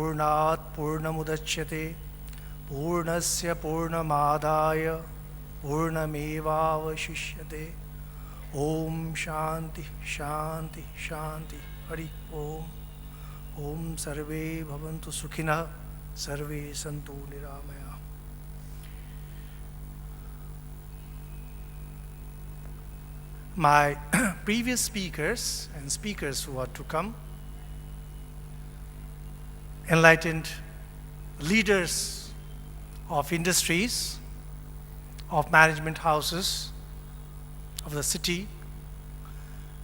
पूर्णात् पूर्णमुदच्यते पूर्णस्य पूर्णमादाय पूर्णमेवावशिष्यते। ओम शांति शांति शांति। हरि ओम। ओम सर्वे भवन्तु सुखिनः, सर्वे सन्तु निरामयाः। My previous speakers and speakers who are to come, enlightened leaders of industries, of management houses, of the city,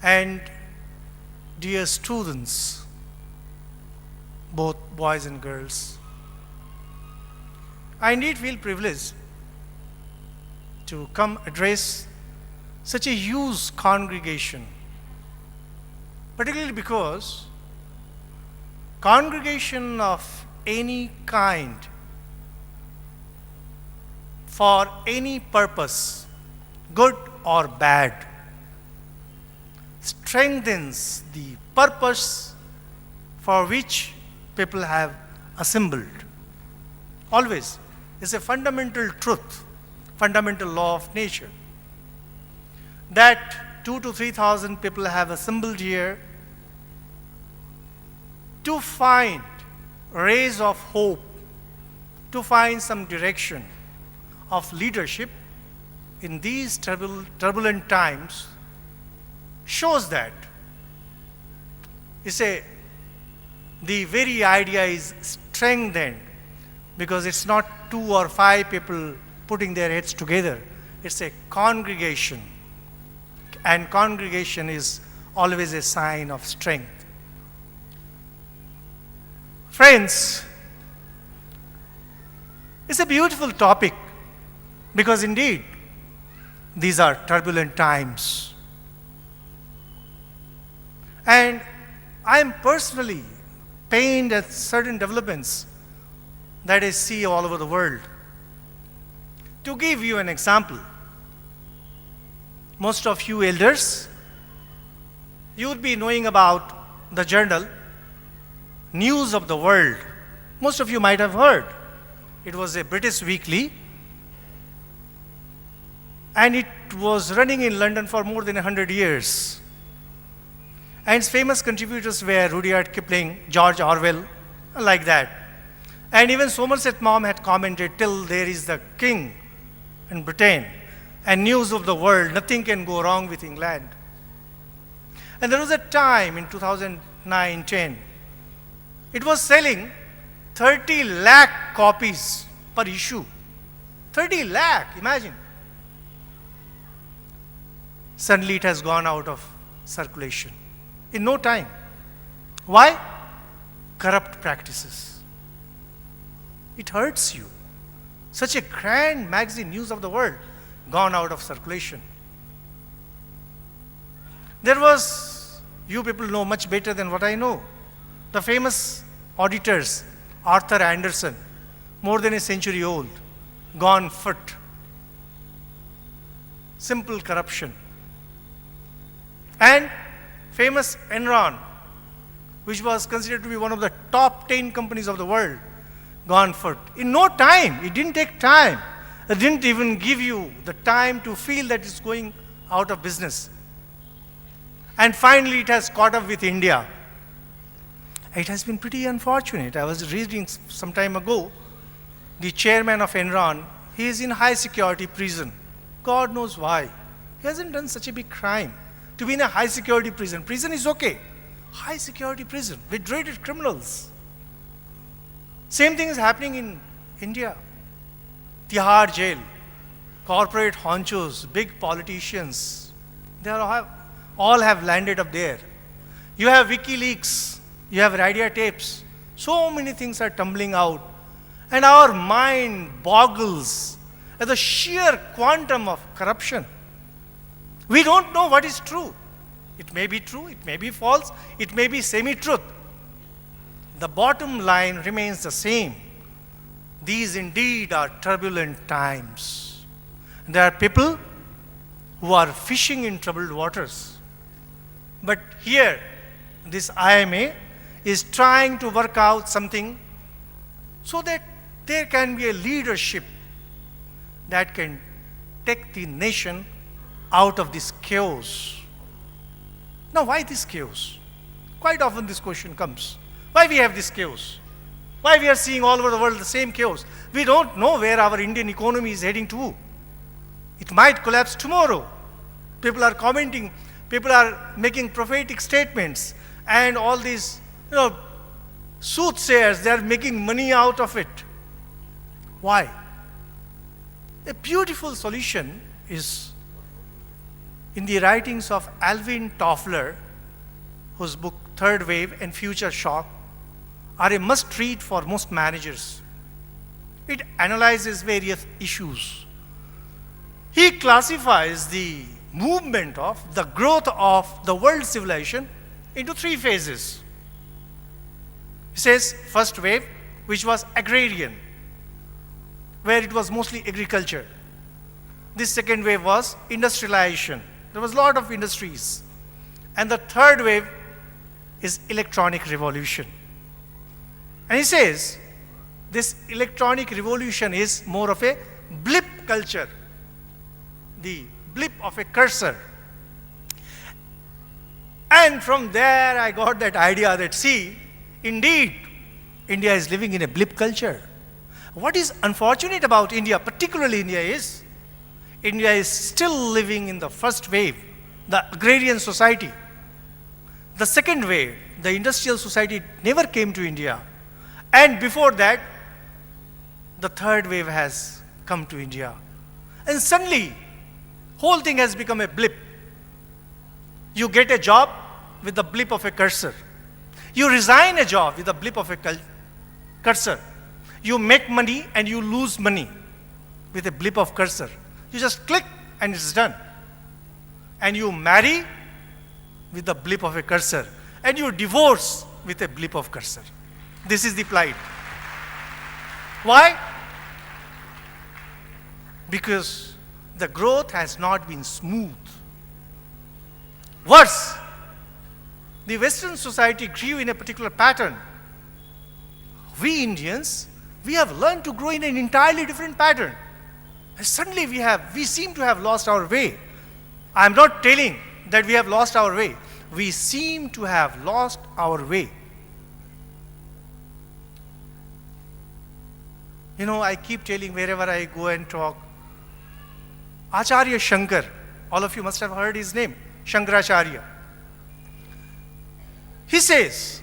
and dear students, both boys and girls. I indeed feel privileged to come address such a huge congregation, particularly because congregation of any kind for any purpose, good or bad, strengthens the purpose for which people have assembled. Always. It's a fundamental truth, fundamental law of nature, that 2,000 to 3,000 people have assembled here to find rays of hope, to find some direction of leadership in these turbulent times, shows that the very idea is strengthened, because it's not 2 or 5 people putting their heads together. It's a congregation, and congregation is always a sign of strength. Friends, it's a beautiful topic, because indeed these are turbulent times. And I am personally pained at certain developments that I see all over the world. To give you an example, most of you elders, you would be knowing about the journal News of the World. Most of you might have heard. It was a British weekly, and it was running in London for more than 100 years. And its famous contributors were Rudyard Kipling, George Orwell, like that. And even Somerset Maugham had commented, till there is the king in Britain and news of the world, nothing can go wrong with England. And there was a time in 2009-10, it was selling 30 lakh copies per issue. 30 lakh, imagine. Suddenly it has gone out of circulation in no time. Why? Corrupt practices. It hurts you. Such a grand magazine, News of the World, gone out of circulation. There was, you people know much better than what I know, the famous auditors, Arthur Andersen, more than a century old, gone foot. Simple corruption. And famous Enron, which was considered to be one of the top 10 companies of the world, gone foot. In no time, it didn't take time. It didn't even give you the time to feel that it's going out of business. And finally, it has caught up with India. It has been pretty unfortunate. I was reading some time ago, the chairman of Enron, he is in high security prison. God knows why. He hasn't done such a big crime to be in a high security prison. Prison is okay. High security prison with dreaded criminals. Same thing is happening in India. Tihar jail, corporate honchos, big politicians, they all have landed up there. You have WikiLeaks, you have Radia tapes. So many things are tumbling out. And our mind boggles at the sheer quantum of corruption. We don't know what is true. It may be true, it may be false, it may be semi-truth. The bottom line remains the same. These indeed are turbulent times. There are people who are fishing in troubled waters. But here, this IMA is trying to work out something so that there can be a leadership that can take the nation out of this chaos. Now, why this chaos? Quite often this question comes. Why we have this chaos? Why we are seeing all over the world the same chaos? We don't know where our Indian economy is heading to. It might collapse tomorrow. People are commenting, people are making prophetic statements, and all these, soothsayers, they are making money out of it. Why? A beautiful solution is in the writings of Alvin Toffler, whose book Third Wave and Future Shock are a must-read for most managers. It analyzes various issues. He classifies the movement of the growth of the world civilization into 3 phases. He says, first wave, which was agrarian, where it was mostly agriculture. This second wave was industrialization. There was a lot of industries. And the third wave is electronic revolution. And he says, this electronic revolution is more of a blip culture, the blip of a cursor. And from there I got that idea that, see, indeed, India is living in a blip culture. What is unfortunate about India, particularly India, is India is still living in the first wave, the agrarian society. The second wave, the industrial society, never came to India. And before that, the third wave has come to India. And suddenly, whole thing has become a blip. You get a job with the blip of a cursor. You resign a job with the blip of a cursor. You make money and you lose money with a blip of cursor. You just click and it's done. And you marry with the blip of a cursor. And you divorce with a blip of cursor. This is the plight. Why? Because the growth has not been smooth. Worse, the Western society grew in a particular pattern. We Indians, we have learned to grow in an entirely different pattern. And suddenly we seem to have lost our way. I am not telling that we have lost our way. We seem to have lost our way. I keep telling wherever I go and talk, Acharya Shankar, all of you must have heard his name, Shankaracharya. He says,